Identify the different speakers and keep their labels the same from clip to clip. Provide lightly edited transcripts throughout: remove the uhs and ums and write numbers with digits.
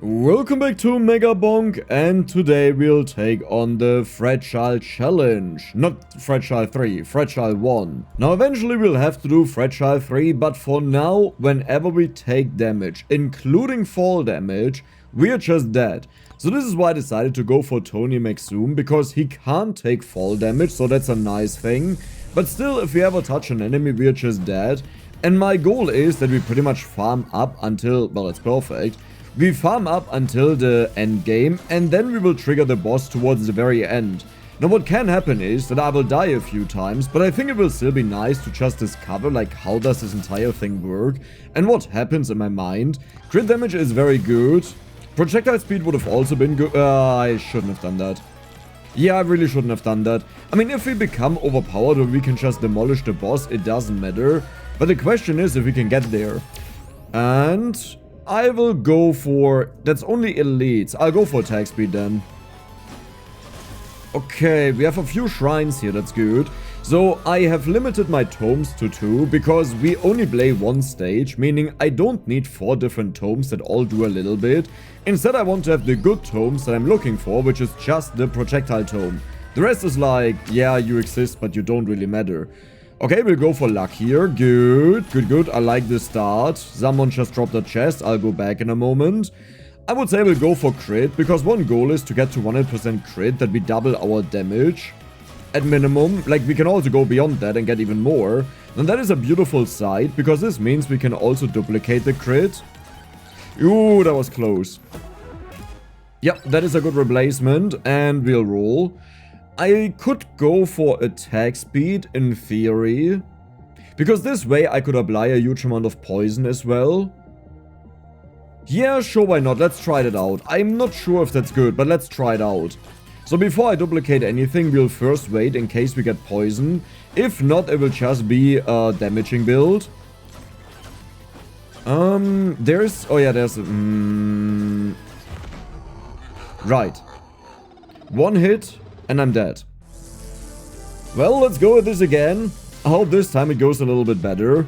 Speaker 1: Welcome back to Megabonk, and today we'll take on the Fragile Challenge. Not Fragile 3, Fragile 1. Now eventually we'll have to do Fragile 3, but for now, whenever we take damage, including fall damage, we are just dead. So this is why I decided to go for Tony McZoom, because he can't take fall damage, so that's a nice thing. But still, if we ever touch an enemy, we are just dead. And my goal is that we pretty much farm up until, well, it's perfect. We farm up until the end game, and then we will trigger the boss towards the very end. Now what can happen is that I will die a few times, but I think it will still be nice to just discover like how does this entire thing work and what happens in my mind. Crit damage is very good. Projectile speed would have also been good. I shouldn't have done that. Yeah, I really shouldn't have done that. I mean, if we become overpowered or we can just demolish the boss, it doesn't matter. But the question is if we can get there. And I will go for... That's only elites. I'll go for attack speed then. Okay, we have a few shrines here. That's good. So I have limited my tomes to 2 because we only play one stage, meaning I don't need 4 different tomes that all do a little bit. Instead, I want to have the good tomes that I'm looking for, which is just the projectile tome. The rest is like, yeah, you exist, but you don't really matter. Okay, we'll go for luck here. Good, good, good. I like the start. Someone just dropped a chest. I'll go back in a moment. I would say we'll go for crit, because one goal is to get to 100% crit, that we double our damage. At minimum, like we can also go beyond that and get even more. And that is a beautiful sight, because this means we can also duplicate the crit. Ooh, that was close. Yep, that is a good replacement, and we'll roll. I could go for attack speed in theory, because this way I could apply a huge amount of poison as well. Yeah, sure, why not? Let's try that out. I'm not sure if that's good, but let's try it out. So before I duplicate anything, we'll first wait in case we get poison. If not, it will just be a damaging build. There's... Oh yeah, there's... Right. One hit, and I'm dead. Well, let's go with this again. I hope this time it goes a little bit better.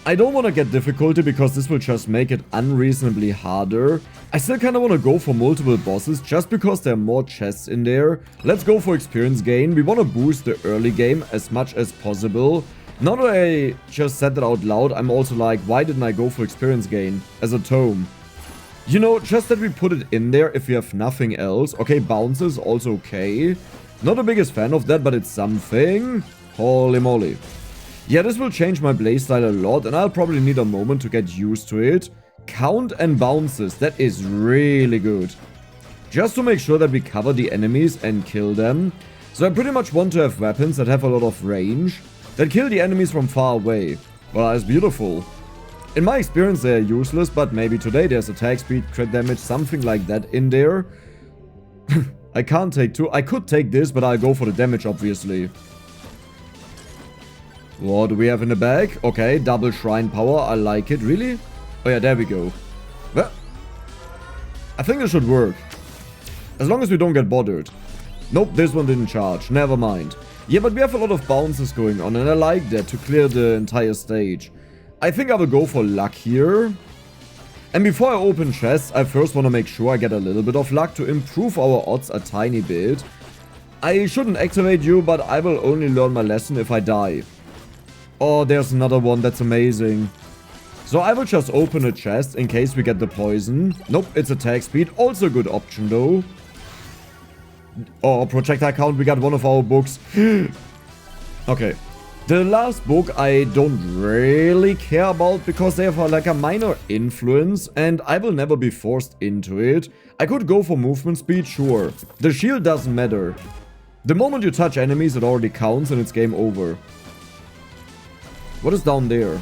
Speaker 1: I don't want to get difficulty because this will just make it unreasonably harder. I still kind of want to go for multiple bosses just because there are more chests in there. Let's go for experience gain. We want to boost the early game as much as possible. Now that I just said that out loud, I'm also like, why didn't I go for experience gain as a tome? You know, just that we put it in there if we have nothing else. Okay, bounces, also okay. Not the biggest fan of that, but it's something. Holy moly. Yeah, this will change my playstyle a lot, and I'll probably need a moment to get used to it. Count and bounces, that is really good. Just to make sure that we cover the enemies and kill them. So I pretty much want to have weapons that have a lot of range, that kill the enemies from far away. Well, that's beautiful. In my experience, they are useless, but maybe today there's attack speed, crit damage, something like that in there. I can't take 2. I could take this, but I'll go for the damage, obviously. What do we have in the bag? Okay, double shrine power. I like it. Really? Oh yeah, there we go. Well, I think this should work. As long as we don't get bothered. Nope, this one didn't charge. Never mind. Yeah, but we have a lot of bounces going on, and I like that to clear the entire stage. I think I will go for luck here. And before I open chests, I first want to make sure I get a little bit of luck to improve our odds a tiny bit. I shouldn't activate you, but I will only learn my lesson if I die. Oh, there's another one. That's amazing. So I will just open a chest in case we get the poison. Nope, it's attack speed. Also a good option, though. Oh, projectile count. We got one of our books. Okay. The last book I don't really care about because they have like a minor influence and I will never be forced into it. I could go for movement speed, sure. The shield doesn't matter. The moment you touch enemies, it already counts and it's game over. What is down there?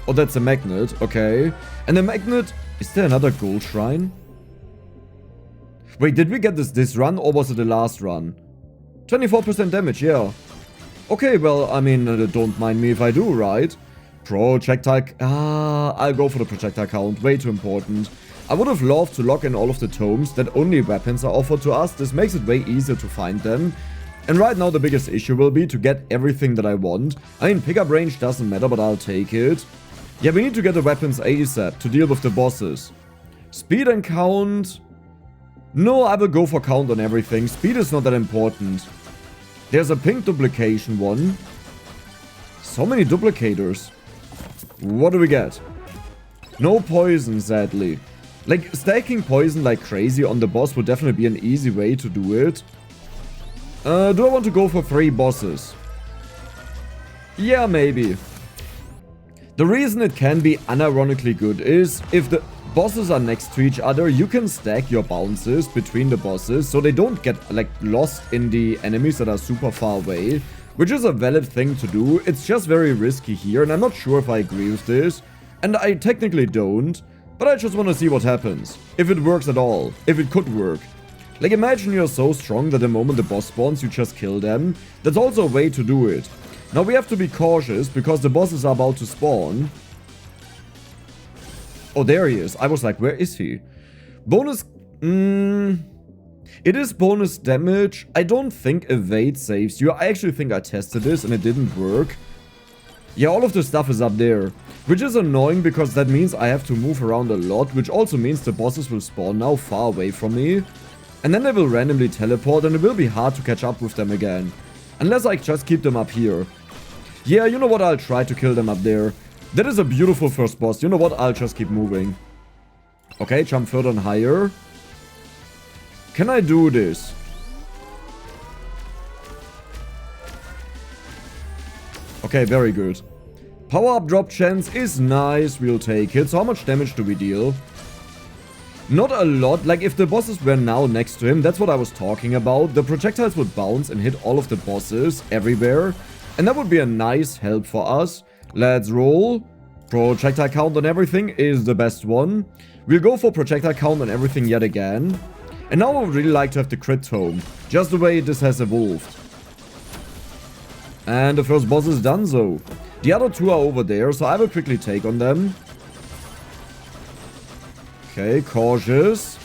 Speaker 1: Oh, that's a magnet. Okay. And the magnet... Is there another gold shrine? Wait, did we get this run or was it the last run? 24% damage, yeah. Okay, well, I mean, don't mind me if I do, right? Projectile... I'll go for the projectile count. Way too important. I would have loved to lock in all of the tomes that only weapons are offered to us. This makes it way easier to find them. And right now the biggest issue will be to get everything that I want. I mean, pickup range doesn't matter, but I'll take it. Yeah, we need to get the weapons ASAP to deal with the bosses. Speed and count. No, I will go for count on everything. Speed is not that important. There's a pink duplication one. So many duplicators. What do we get? No poison, sadly. Like, stacking poison like crazy on the boss would definitely be an easy way to do it. Do I want to go for 3 bosses? Yeah, maybe. The reason it can be unironically good is if the bosses are next to each other, you can stack your bounces between the bosses so they don't get like lost in the enemies that are super far away, which is a valid thing to do. It's just very risky here, and I'm not sure if I agree with this, and I technically don't, but I just want to see what happens. If it works at all. If it could work. Like, imagine you're so strong that the moment the boss spawns, you just kill them. That's also a way to do it. Now, we have to be cautious, because the bosses are about to spawn. Oh, there he is. I was like, where is he? Bonus... It is bonus damage. I don't think evade saves you. I actually think I tested this, and it didn't work. Yeah, all of the stuff is up there. Which is annoying, because that means I have to move around a lot, which also means the bosses will spawn now far away from me. And then they will randomly teleport, and it will be hard to catch up with them again. Unless I just keep them up here. Yeah, you know what? I'll try to kill them up there. That is a beautiful first boss. You know what? I'll just keep moving. Okay, jump further and higher. Can I do this? Okay, very good. Power-up drop chance is nice. We'll take it. So how much damage do we deal? Not a lot. Like, if the bosses were now next to him, that's what I was talking about. The projectiles would bounce and hit all of the bosses everywhere. And that would be a nice help for us. Let's roll. Projectile count on everything is the best one. We'll go for projectile count on everything yet again. And now I would really like to have the crit tome. Just the way this has evolved. And the first boss is done so. The other 2 are over there, so I will quickly take on them. Okay, cautious.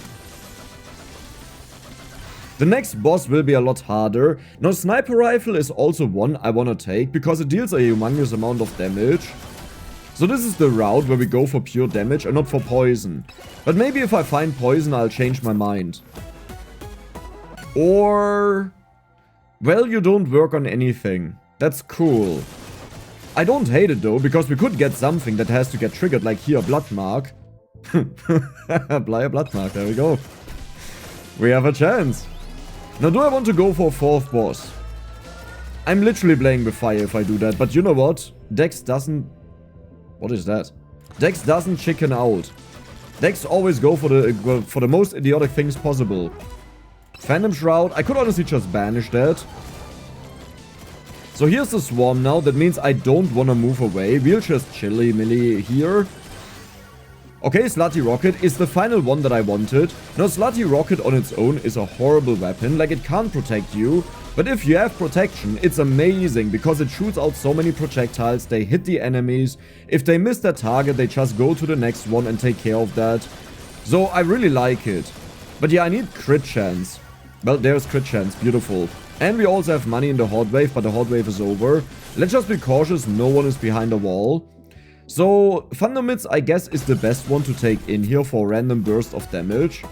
Speaker 1: The next boss will be a lot harder. Now, sniper rifle is also one I want to take, because it deals a humongous amount of damage. So this is the route where we go for pure damage and not for poison. But maybe if I find poison, I'll change my mind. Or... well, you don't work on anything. That's cool. I don't hate it though, because we could get something that has to get triggered, like here, blood mark. Apply a blood mark, there we go. We have a chance. Now, do I want to go for 4th boss? I'm literally playing with fire if I do that, but you know what? Dex doesn't... what is that? Dex doesn't chicken out. Dex always go for the most idiotic things possible. Phantom Shroud, I could honestly just banish that. So here's the swarm now, that means I don't want to move away. We'll just chilly-milly here. Okay, Slutty Rocket is the final one that I wanted. Now, Slutty Rocket on its own is a horrible weapon. Like, it can't protect you. But if you have protection, it's amazing, because it shoots out so many projectiles. They hit the enemies. If they miss their target, they just go to the next one and take care of that. So, I really like it. But yeah, I need crit chance. Well, there's crit chance. Beautiful. And we also have money in the horde wave, but the horde wave is over. Let's just be cautious. No one is behind the wall. So, Thundermits, I guess, is the best one to take in here for a random burst of damage.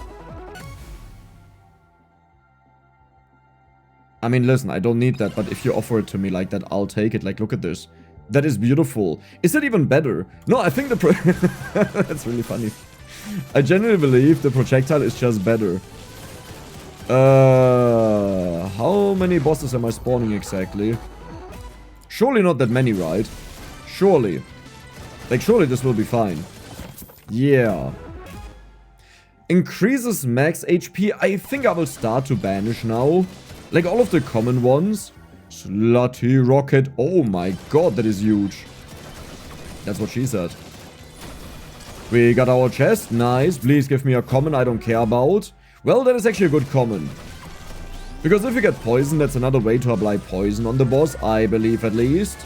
Speaker 1: I mean, listen, I don't need that, but if you offer it to me like that, I'll take it. Like, look at this. That is beautiful. Is it even better? No, I think the that's really funny. I genuinely believe the projectile is just better. How many bosses am I spawning exactly? Surely not that many, right? Surely. Like, surely this will be fine. Yeah. Increases max HP. I think I will start to banish now. Like, all of the common ones. Slutty Rocket. Oh my god, that is huge. That's what she said. We got our chest. Nice. Please give me a common I don't care about. Well, that is actually a good common. Because if you get poison, that's another way to apply poison on the boss, I believe at least.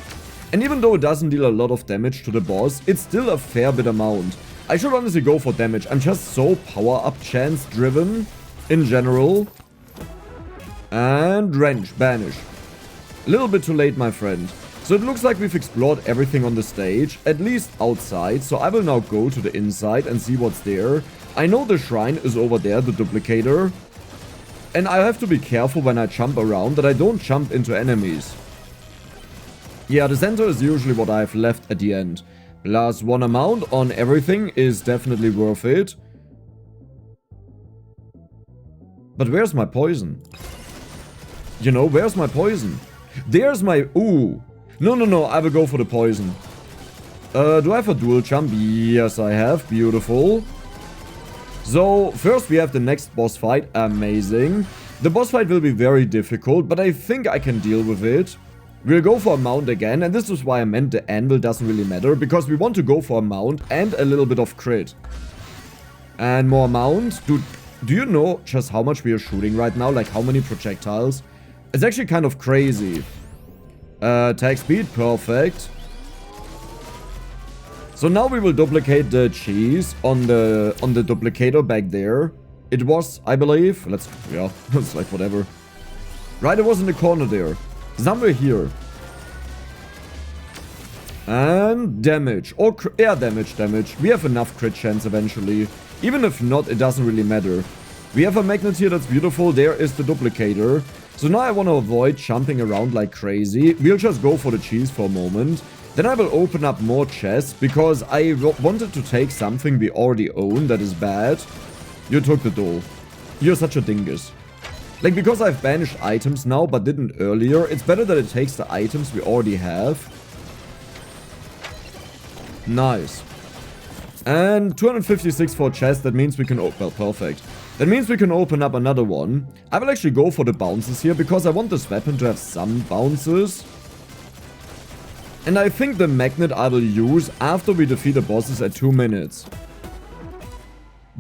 Speaker 1: And even though it doesn't deal a lot of damage to the boss, it's still a fair bit amount. I should honestly go for damage. I'm just so power-up chance driven in general. And wrench, banish. A little bit too late, my friend. So it looks like we've explored everything on the stage, at least outside. So I will now go to the inside and see what's there. I know the shrine is over there, the duplicator. And I have to be careful when I jump around that I don't jump into enemies. Yeah, the center is usually what I've left at the end. Plus 1 amount on everything is definitely worth it. But where's my poison? You know, where's my poison? There's my... Ooh. No, I will go for the poison. Do I have a dual jump? Yes, I have. Beautiful. So, first we have the next boss fight. Amazing. The boss fight will be very difficult, but I think I can deal with it. We'll go for a mount again, and this is why I meant the anvil doesn't really matter, because we want to go for a mount and a little bit of crit. And more mount. Do you know just how much we are shooting right now? Like how many projectiles? It's actually kind of crazy. Attack speed, perfect. So now we will duplicate the cheese on the duplicator back there. It was, I believe, yeah, it's like whatever. Right, it was in the corner there. Somewhere here. And damage. Or air damage. We have enough crit chance eventually. Even if not, it doesn't really matter. We have a magnet here that's beautiful. There is the duplicator. So now I want to avoid jumping around like crazy. We'll just go for the cheese for a moment. Then I will open up more chests because I wanted to take something we already own that is bad. You took the doll. You're such a dingus. Like, because I've banished items now, but didn't earlier, it's better that it takes the items we already have. Nice. And 256 for chest, that means we can... well, perfect. That means we can open up another one. I will actually go for the bounces here, because I want this weapon to have some bounces. And I think the magnet I will use after we defeat the bosses at 2 minutes.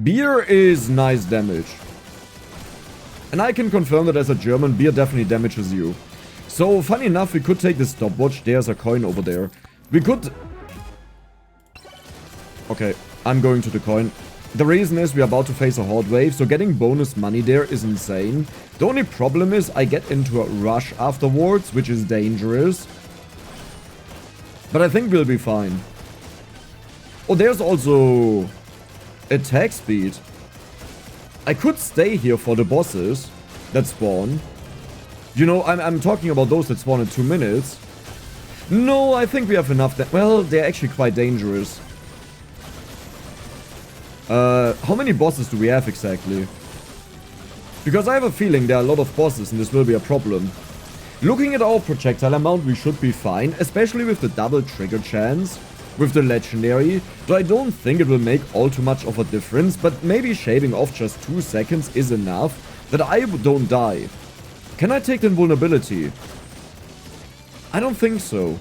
Speaker 1: Beer is nice damage. And I can confirm that as a German, beer definitely damages you. So, funny enough, we could take the stopwatch. There's a coin over there. We could... Okay, I'm going to the coin. The reason is we're about to face a horde wave, so getting bonus money there is insane. The only problem is I get into a rush afterwards, which is dangerous. But I think we'll be fine. Oh, there's also attack speed. I could stay here for the bosses that spawn. You know, I'm talking about those that spawn in 2 minutes. No, I think we have enough. Well, they're actually quite dangerous. How many bosses do we have exactly? Because I have a feeling there are a lot of bosses and this will be a problem. Looking at our projectile amount, we should be fine, especially with the double trigger chance, with the legendary, though I don't think it will make all too much of a difference, but maybe shaving off just 2 seconds is enough that I don't die. Can I take the invulnerability? I don't think so.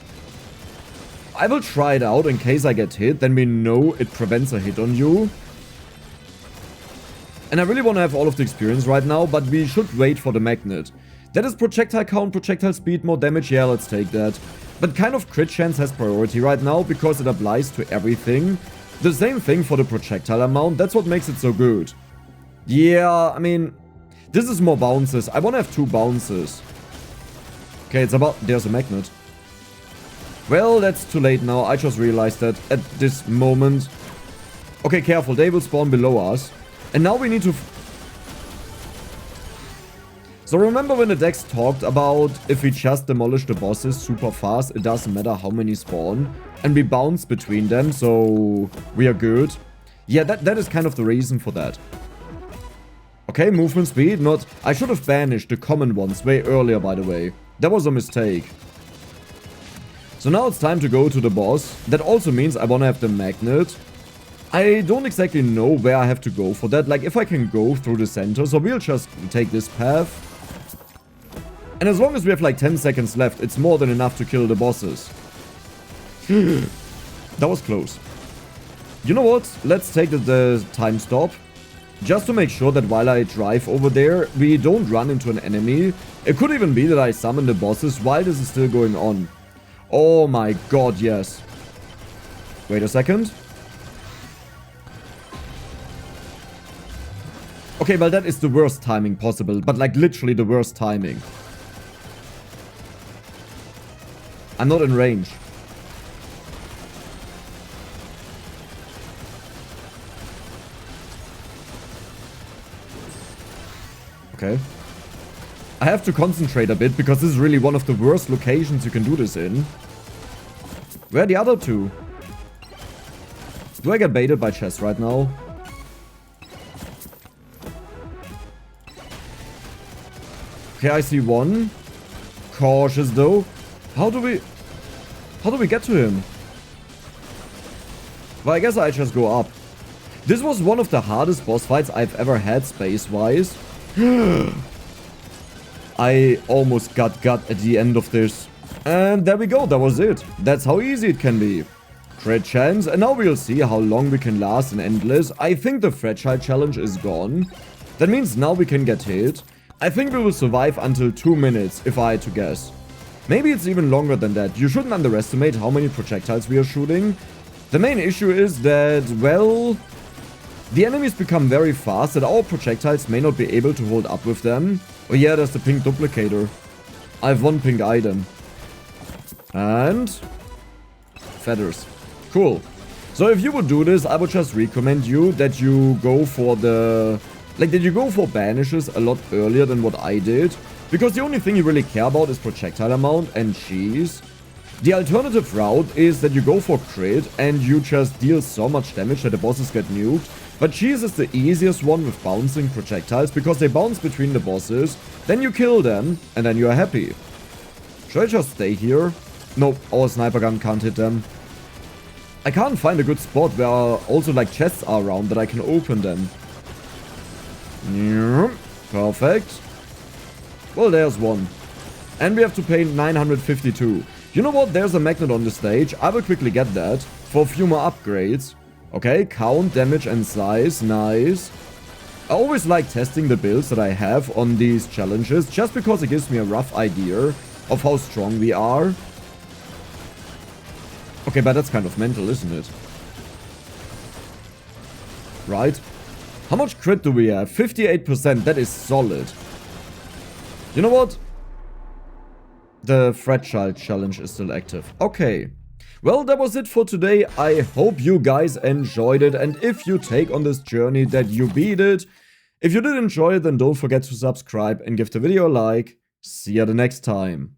Speaker 1: I will try it out in case I get hit, then we know it prevents a hit on you. And I really want to have all of the experience right now, but we should wait for the magnet. That is projectile count, projectile speed, more damage, yeah, let's take that. But kind of crit chance has priority right now because it applies to everything. The same thing for the projectile amount, that's what makes it so good. Yeah, I mean, this is more bounces. I want to have 2 bounces. Okay, it's about... there's a magnet. Well, that's too late now. I just realized that at this moment. Okay, careful. They will spawn below us. And now we need to... So remember when the decks talked about if we just demolish the bosses super fast, it doesn't matter how many spawn. And we bounce between them, so we are good. Yeah, that is kind of the reason for that. Okay, movement speed, not... I should have banished the common ones way earlier, by the way. That was a mistake. So now it's time to go to the boss. That also means I want to have the magnet. I don't exactly know where I have to go for that. Like, if I can go through the center. So we'll just take this path. And as long as we have like 10 seconds left, it's more than enough to kill the bosses. That was close. You know what? Let's take the time stop. Just to make sure that while I drive over there, we don't run into an enemy. It could even be that I summon the bosses while this is still going on. Oh my god, yes. Wait a second. Okay, well that is the worst timing possible, but like literally the worst timing. I'm not in range. Okay. I have to concentrate a bit because this is really one of the worst locations you can do this in. Where are the other two? Do I get baited by chests right now? Okay, I see one. Cautious though. How do we get to him? Well, I guess I just go up. This was one of the hardest boss fights I've ever had space-wise. I almost got at the end of this. And there we go, that was it. That's how easy it can be. Crit chance, and now we'll see how long we can last in Endless. I think the Fragile challenge is gone. That means now we can get hit. I think we will survive until 2 minutes, if I had to guess. Maybe it's even longer than that. You shouldn't underestimate how many projectiles we are shooting. The main issue is that, well, the enemies become very fast that our projectiles may not be able to hold up with them. Oh yeah, there's the pink duplicator. I have one pink item. And feathers. Cool. So if you would do this, I would just recommend you that you go for banishes a lot earlier than what I did. Because the only thing you really care about is projectile amount and cheese. The alternative route is that you go for crit and you just deal so much damage that the bosses get nuked. But cheese is the easiest one with bouncing projectiles because they bounce between the bosses, then you kill them, and then you are happy. Should I just stay here? No, our sniper gun can't hit them. I can't find a good spot where also like chests are around that I can open them. Perfect. Well, there's one. And we have to pay 952. You know what? There's a magnet on the stage. I will quickly get that for a few more upgrades. Okay, count, damage and size. Nice. I always like testing the builds that I have on these challenges just because it gives me a rough idea of how strong we are. Okay, but that's kind of mental, isn't it? Right? How much crit do we have? 58%. That is solid. You know what? The Fragile challenge is still active. Okay. Well, that was it for today. I hope you guys enjoyed it. And if you take on this journey, that you beat it. If you did enjoy it, then don't forget to subscribe and give the video a like. See you the next time.